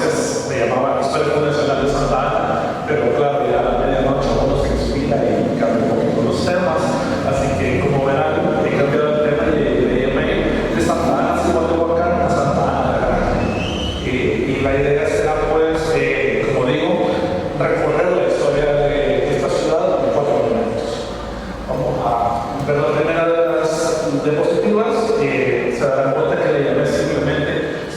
veces le llamaba Historia Fundacional de Santa Ana, pero claro, ya a la medianoche uno se inspira y cambia un poquito los temas. Así que, como verán, he cambiado el tema y le llamé de Santa Ana, Teotihuacán a Santa Ana de Granja. Y la idea será, pues, como digo, recorrer la historia de esta ciudad en 4 momentos. Vamos a ver la primera de las diapositivas. Se darán cuenta que le llamé simplemente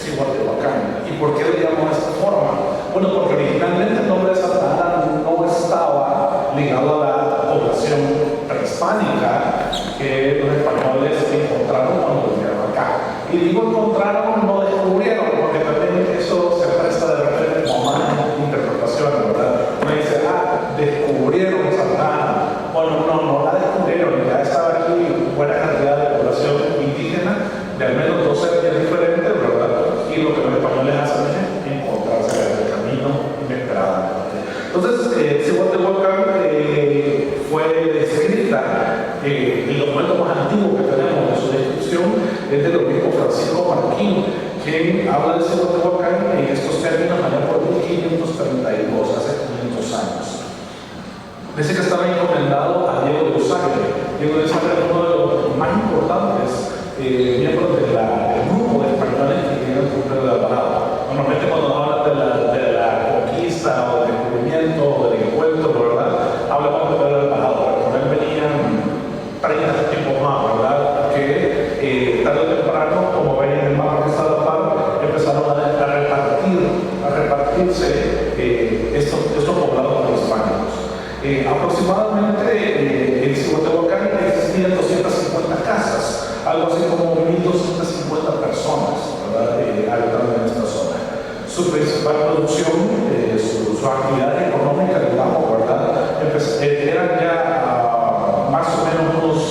Teotihuacán. ¿Y por qué le llamo de esta forma? Bueno, porque originalmente el nombre de Santa Ana no estaba ligado a la población prehispánica que los españoles encontraron cuando vinieron acá. Y digo encontraron, no descubrieron, porque también eso se presta de repente como malas interpretaciones, ¿verdad? Uno dice, descubrieron Santa Ana. Bueno, no la descubrieron, ya estaba aquí buena cantidad de población indígena de al menos 2 etnias diferentes, ¿verdad? Y lo que los españoles hacen es encontrarse en el camino inesperadamente. Entonces, Teotihuacán fue descrita, el documento más antiguo que tenemos de su descripción es del obispo Francisco Marquín, quien habla de Teotihuacán en estos términos allá por 1532, hace 500 años. Dice que estaba encomendado a Diego de Usagre. Diego de Usagre es uno de los más importantes miembros del grupo de españoles que vinieron por Pedro de Alvarado. Normalmente cuando hablan de la conquista o del descubrimiento o del encuentro, ¿verdad? Hablamos de Pedro de Alvarado, pero con él venían 30 tipos más, ¿verdad? Que tarde o temprano, como ven en el mapa que está a la par, empezaron a repartirse estos poblados prehispánicos. Aproximadamente en Teotihuacán existían 250 casas, algo así como 1.250 personas, ¿verdad? Habitando en esta zona. Su principal producción, su actividad económica, digamos, ¿verdad? Eran ya más o menos unos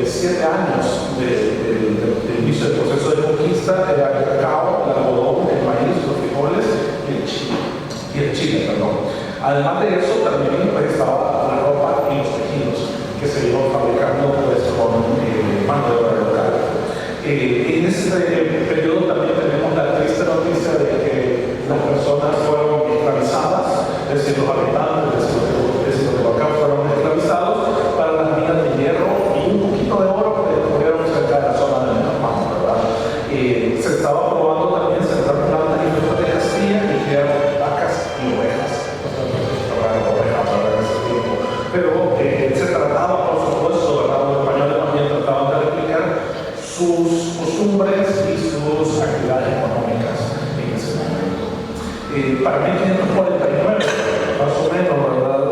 7 años del inicio del proceso de conquista. Era el cacao, el algodón, el maíz, los frijoles y el chile, perdón. Además de eso, también estaba la ropa y los tejidos que se iban fabricando pues, con mano de obra local. En ese periodo también tenemos la triste noticia de que las personas fueron esclavizadas, es decir, los habitantes de Teotihuacán fueron esclavizados para las minas de hierro y un poquito de oro que descubrieron cerca de la zona de Minas, ¿verdad? Se estaba probando también sembrar plantas y frutas de Castilla y criar vacas y ovejas. Pero se trataba, por supuesto, ¿verdad? Los españoles también trataban de replicar sus costumbres y sus actividades económicas en ese momento. Para 1549, más o menos, ¿verdad?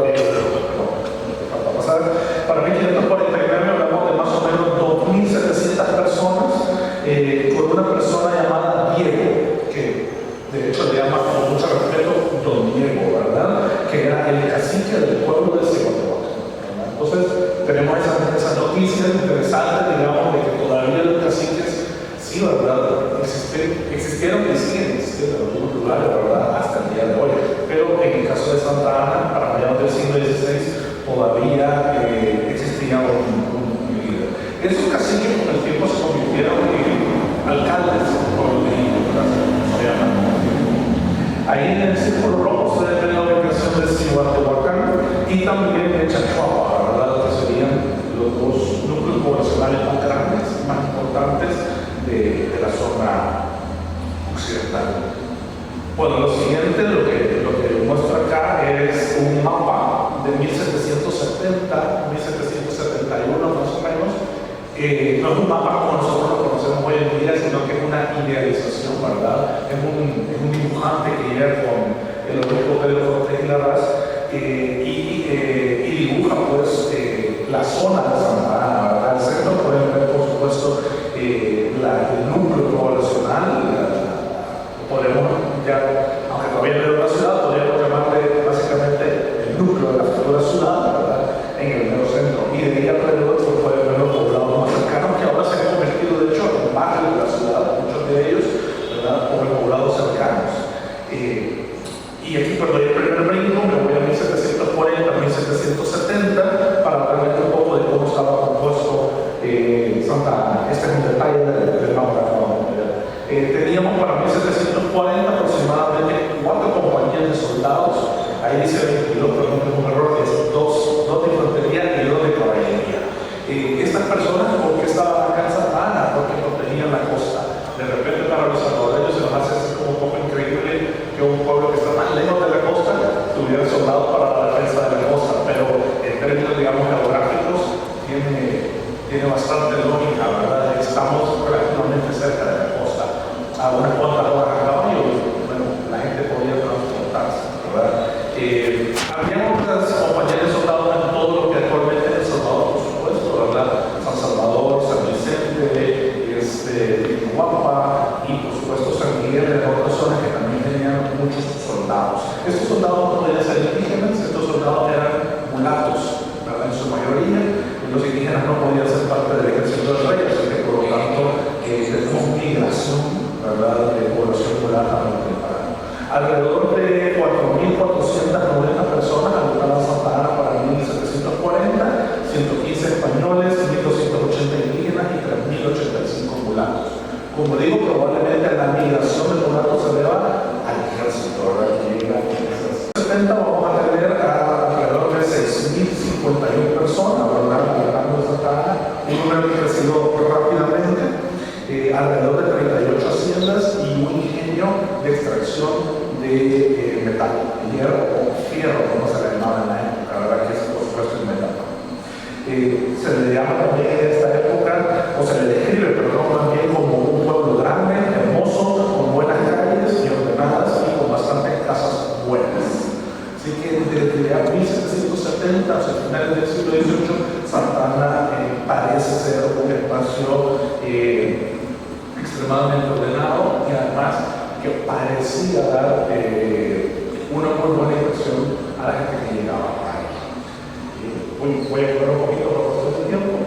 Para 1549 hablamos de más o menos 2.700 personas, con una persona llamada Diego, que de hecho le llama con mucho respeto Don Diego, ¿verdad? Que era el cacique del pueblo de Teotihuacán. Entonces, tenemos esas noticias interesantes, digamos, de que todavía los caciques, sí, ¿verdad? Existieron y siguen existiendo en algunos lugares, ¿verdad? Hasta el día de hoy. Pero en el caso de Santa Ana, para mediados del siglo XVI, todavía existía un líder. Esos caciques con el tiempo se convirtieron en alcaldes, por se llaman. Ahí en el círculo rojo se ve la ubicación de Teotihuacán y también de Chachuapa, ¿verdad? Que serían los 2 núcleos poblacionales más grandes, más importantes de la zona occidental. Bueno, lo siguiente, lo que muestra acá es un mapa de 1770, 1771 más o menos. No es un mapa como nosotros lo conocemos hoy en día, sino que es una idealización, ¿verdad? Es un dibujante que llega con el obispo Pedro Cortés y Larraz y dibuja pues la zona de Santa Ana, ¿verdad? Al centro pueden ver, por supuesto, el núcleo poblacional, podemos ya, aunque todavía no es una ciudad, podríamos llamarle básicamente el núcleo de la futura ciudad, ¿verdad? En el mero centro. Y de ahí alrededor pues, pueden ver los poblados más cercanos que ahora se han convertido, de hecho, en barrios de la ciudad, muchos de ellos, ¿verdad? Como poblados cercanos. Y aquí, cuando hay el primer brinco, me voy a 1740, 1770, para hablar un poco de cómo estaba compuesto Santa Ana. Este es un detalle del mapa que vamos a ver. Teníamos para 1740 aproximadamente soldados. Estos soldados no podían ser indígenas, estos soldados eran mulatos, ¿verdad? En su mayoría, y los indígenas no podían ser parte del ejército del rey, así que por lo tanto tenemos migración, ¿verdad?, de población mulata muy temprana. Alrededor de 4.490 personas habitaban Santa Ana para 1740, 115 españoles, 1.280 indígenas y 3.085 mulatos. Como digo, probablemente la migración de mulatos se deba al ejército, ¿verdad? En los 70 vamos a tener alrededor de 6.051 personas, ¿verdad?, habitando de Santa Ana, un número que ha crecido rápidamente. Alrededor de 38 haciendas y un ingenio de extracción de metal, hierro o fierro, como se le llamaba en la época, la verdad que es por supuesto el metal. Se le llama también en esta época, o se le describe, pero no también como un pueblo grande, hermoso, con buenas calles y ordenadas y con bastantes casas buenas. Así que desde 1770 hasta finales del siglo XVIII, Santa Ana parece ser un espacio extremadamente ordenado y además que parecía dar una muy buena impresión a la gente que llegaba ahí. Voy a correr un poquito por cuestión de tiempo.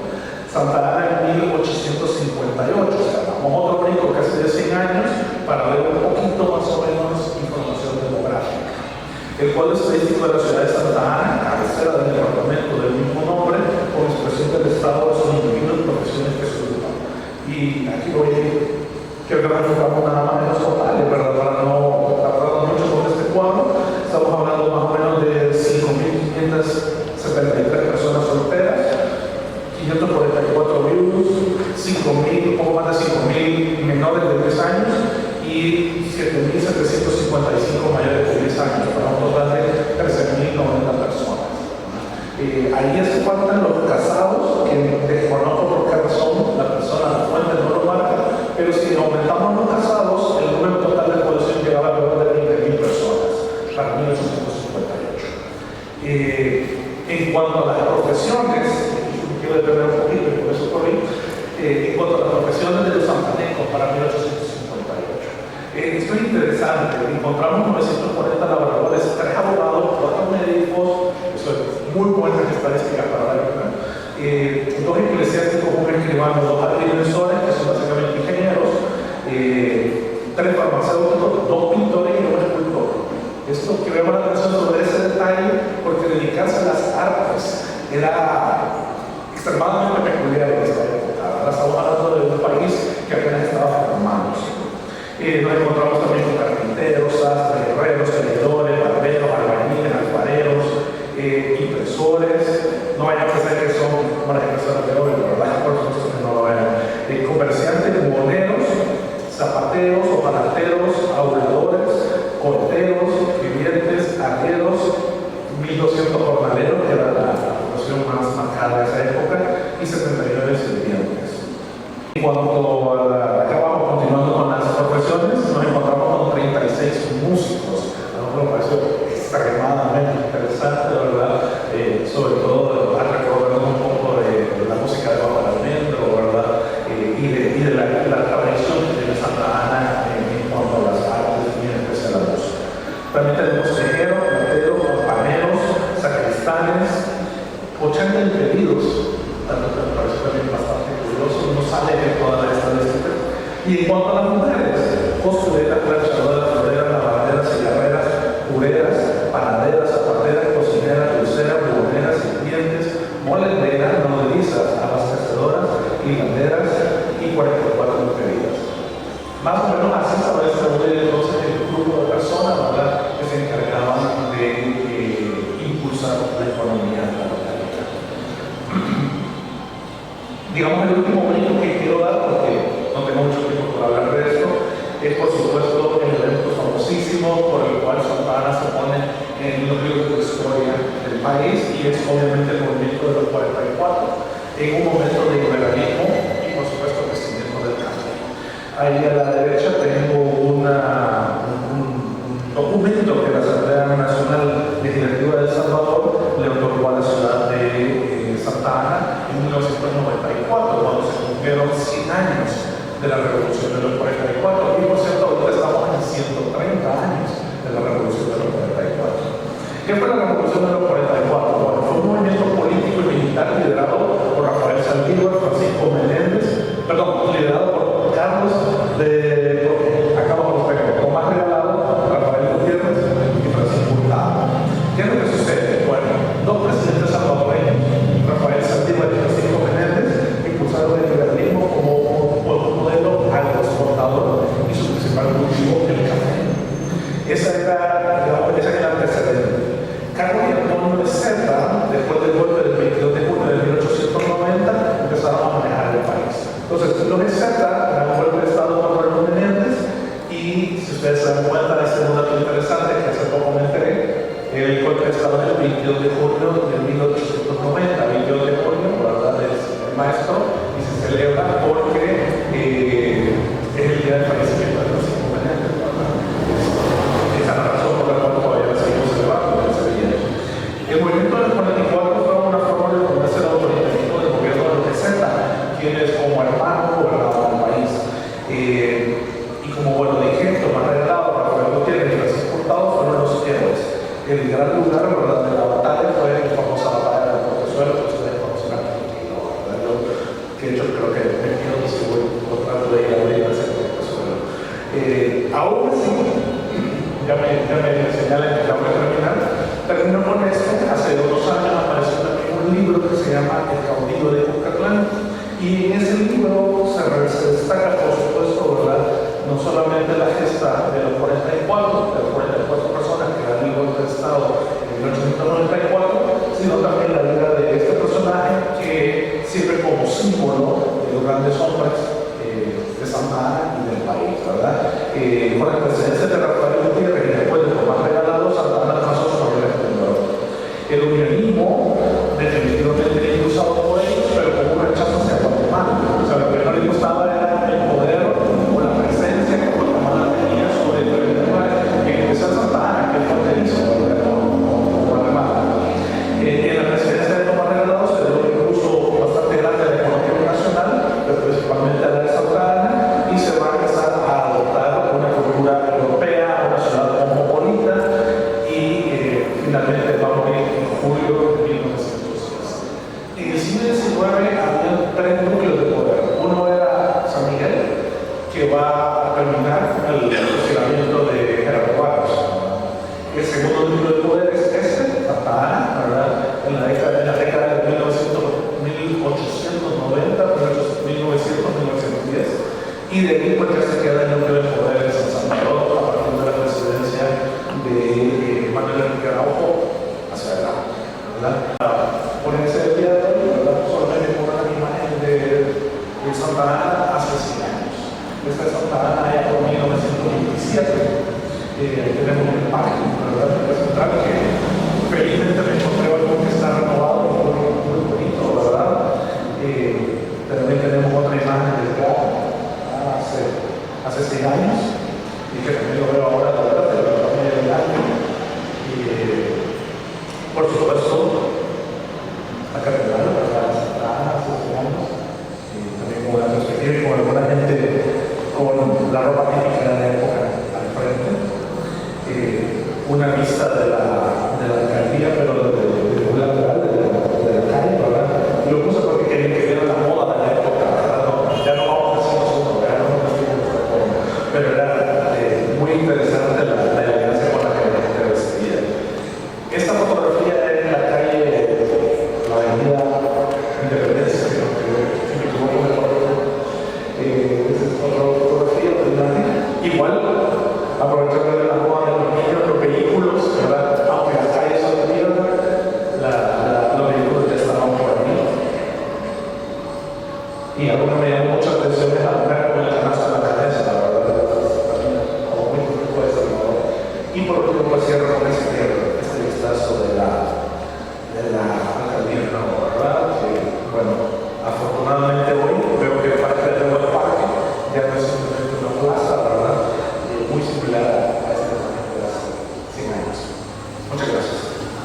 Santa Ana en 1858, o sea, damos otro brinco casi de 100 años para ver un poquito más o menos información demográfica. El Código Estadístico de la ciudad de Santa Ana, cabecera del departamento del mismo nombre, con expresión del Estado de sus individuos y profesiones que se ocupan. Y aquí quiero que nos enfocamos nada más en los totales, ¿verdad?, para no tardar mucho con este cuadro. Estamos hablando más o menos de 5.573 personas solteras, 544 viudos, 5.000, poco más de 5.000 menores de 10 años y 7.755 mayores de 10 años, para un total de 13.090 personas. Ahí se faltan los casados, que desconozco por qué razón la persona, la fuente no lo marca, pero si aumentamos los casados, el número total de población llegaba alrededor de 20.000 personas para 1858. En cuanto a las profesiones, quiero detener un poquito y por eso corrí, en cuanto a las profesiones de los santanecos para 1858. Esto es interesante, encontramos 940 labradores, 3 abogados, 4 médicos, eso es muy buenas estadísticas para la época, 2 eclesiásticos, un escribano, 2 agrimensores, que son básicamente ingenieros, 3 farmacéuticos, 2 pintores y 1 escultor. Esto que vemos la atención sobre ese detalle porque dedicarse a las artes era extremadamente peculiar en esta época. Ahora estamos hablando de un país que apenas estaba formándose. Nos encontramos también con carpinteros, sastres, herreros, tejedores, barberos, albañiles, alfareros, impresores. No vayan a pensar que son como las impresoras de hoy, ¿verdad? Por supuesto que no lo vean. Comerciantes, moneros, zapateros, hojalateros, auladores, corteros, escribientes, arrieros, 1.200 jornaleros, que era la profesión más marcada de esa época, y 79 sirvientes. En cuanto a acá vamos continuando con las profesiones, nos encontramos con 36 músicos. A nosotros nos pareció extremadamente interesante, ¿verdad? Sobre todo a recordarnos un poco de la música de Bajo el Almendro, ¿verdad? Y de la tradición que tiene Santa Ana en cuanto a las artes y en especial la música. También tenemos tejeros, plateros, campaneros, sacristanes, 80 impedidos, tanto que me parece también bastante curioso, no sale de toda la estadística. Y en cuanto a las mujeres, costureras, planchadoras, floreras, lavaderas, cigarreras, pureras, panaderas, zapateras, cocineras, dulceras, buhoneras, sirvientes, molenderas, nodelizas, abastecedoras, hilanderas y 44 impedidas. Más o menos así se va a distribuir entonces el grupo de personas, ¿verdad?, que se encargaban de impulsar la economía de la localidad. Digamos, el último brinco que quiero dar, porque no tengo mucho tiempo para hablar de esto, es por supuesto el evento famosísimo por el cual Santa Ana se pone en los libros de historia del país, y es obviamente el movimiento de los 44, en un momento de liberalismo y por supuesto crecimiento del cambio. Ahí a la derecha tengo un documento que la Asamblea Nacional Legislativa de El Salvador le otorgó a la ciudad de Santa Ana en 1994, cuando se cumplieron 100 años de la Revolución de los 44. Y por cierto, ahorita estamos en 130 años de la Revolución de los ¿Qué fue la Revolución de los 44? Bueno, fue un movimiento político y militar liderado por Rafael Saldívar, Francisco Menéndez, liderado por Carlos de Tomás Regalado, Rafael Gutiérrez y Francisco Hurtado. ¿Qué es lo que sucede? Bueno, dos presidentes salvadoreños, Rafael Saldívar y Francisco Menéndez, impulsaron el liberalismo como un modelo agroexportador y su principal cultivo el café. Ese era el antecedente. Carlos y Antonio de Zeta, después del golpe del 22 de junio de 1890, empezaron a manejar el país. Entonces, los de Zeta eran un golpe de Estado contra los Menéndez y, si ustedes se dan cuenta de este dato interesante que hace poco me enteré, el golpe de Estado es el 22 de junio de 1890, 22 de junio, por hablar del maestro, y se celebra porque es el día del fallecimiento de Francisco Menéndez. Esa es la razón por la cual todavía seguimos celebrando ese día. El movimiento del 44 fue una forma de oponerse al autoritarismo del gobierno de los de Zeta, quienes como hermanos gobernaban el país. Y como dije, Tomás Regalado, Rafael Gutiérrez y Francisco Hurtado fueron los héroes. El gran lugar, ¿verdad?, de la batalla fue la famosa batalla del Portezuelo, que ustedes conocerán aquí, ¿no? Que de hecho creo que me quiero que se voy tratando de ir a abrir ese Portezuelo. Aún así, ya me señalan que acabo de terminar. Termino con esto. Hace 2 años apareció también un libro que se llama El caudillo de Cuscatlán. Y en ese libro se destaca, por supuesto, ¿verdad?, no solamente la gesta de los 44 personas que dan el golpe de Estado en 1894, sino también la vida de este personaje que sirve como símbolo de los grandes hombres de Santa Ana y del país, ¿verdad? Con la presencia de Rafael Gutiérrez y después de Tomás Regalado, Santa Ana pasó sobre el esplendor. El unionismo definitivamente era usado por ellos, pero como un rechazo hacia Guatemala. O sea, lo que no les gustaba era el poder o la presencia que Guatemala tenía sobre el territorio, en especial Santa Ana, que es fronterizo con Guatemala. En la presidencia de Tomás Regalado se dio un uso bastante grande de la economía nacional, pero principalmente a la de Santa Ana, y se va a empezar a adoptar una cultura europea, una ciudad cosmopolita, y finalmente va a morir en julio de 1910. En el siglo XIX había 3 núcleos de poder. Uno era San Miguel, que va a terminar con el fusilamiento de Gerardo Barros. El segundo núcleo de poder es Santa Ana, ¿verdad?, en la década de 1890, 1910, y de ahí pues ya se queda el núcleo de poder en San Salvador a partir de la presidencia de Manuel Enrique Araujo hacia adelante, ¿verdad? Por ese día de hoy, ¿verdad?, solamente por una imagen de Santa Ana hace 100 años. Esta es Santa Ana ya por 1927. Tenemos un parque, ¿verdad?, central que felizmente me encontré algo que está renovado, muy bonito, ¿verdad? También tenemos otra imagen del gato hace 6 años y que también lo veo ahora, la verdad, pero también el año. Por supuesto, la catedral, ¿verdad?, Santa Ana hace 6 años, y también con la perspectiva y con alguna gente con la ropa típica de la época al frente. Una vista de la alcaldía, pero de un lateral de la calle, ¿verdad? Lo puse porque quería que viera la moda de la época, ¿verdad? No, ya no vamos a decir nosotros, ¿verdad? No nos decimos otra forma. Pero era muy interesante la elegancia con la que vestía. Esta fotografía es en la calle, la avenida Independencia, si me equivoco mejor. Esa es otra fotografía de imagen. Igual, aprovechando de la moda de los niños, los vehículos, ¿verdad? Aunque las calles son de tierra, los vehículos ya estaban por aquí. Y algo que me llamó mucha atención es la mujer con el canasto en la cabeza, la verdad, como muy puesta, ¿no? Y por último, pues cierro